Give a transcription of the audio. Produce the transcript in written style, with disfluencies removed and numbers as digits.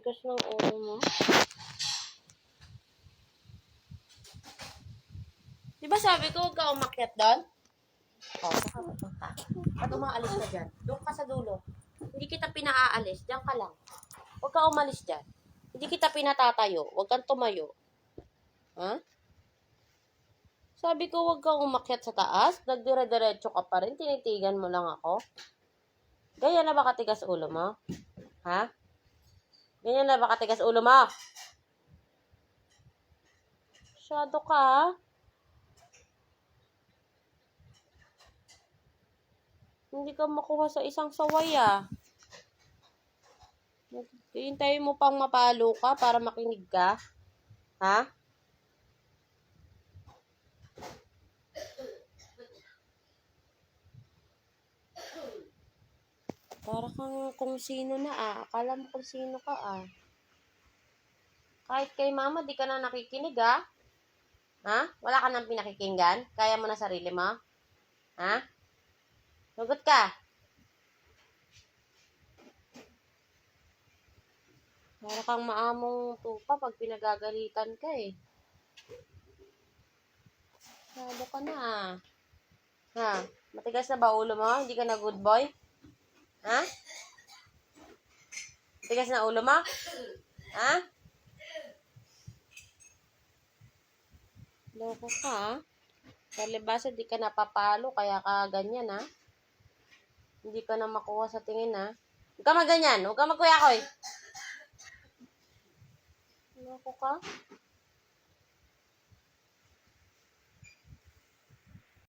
Tigas ng ulo mo. Di ba sabi ko, huwag ka umakyat doon? O, saka pupunta. At umaalis ka dyan. Doon ka sa dulo. Hindi kita pinaaalis. Diyan ka lang. Huwag ka umalis dyan. Hindi kita pinatatayo. Huwag kang tumayo. Ha? Sabi ko, huwag kang umakyat sa taas. Nagdire-diretso ka pa rin. Tinitigan mo lang ako. Ganyan na ba katigas ulo mo? Ha? Ganyan na ba katigas ulo mo? Masyado ka, ha? Hindi ka makuha sa isang saway, ah. Hintayin mo pang mapalo ka para makinig ka? Ha? Para kang kung sino na, ah. Akala mo kung sino ka, ah. Kahit kay mama, di ka na nakikinig, ah. Ha? Wala ka nang pinakikinggan? Kaya mo na sarili mo? Ha? Sagot ka. Para kang maamong tupa pag pinagagalitan ka, eh. Masyado ka na, ah. Ha? Matigas na ba ulo mo? Hindi ka na good boy? Ha? Matigas na ulo mo? Ha? Loko ka, ha? Palibasa, di ka napapalo, kaya ka ganyan, ha? Hindi ka na makuha sa tingin, ha? Huwag ka maganyan. Huwag ka magkuyakoy. Loko ka?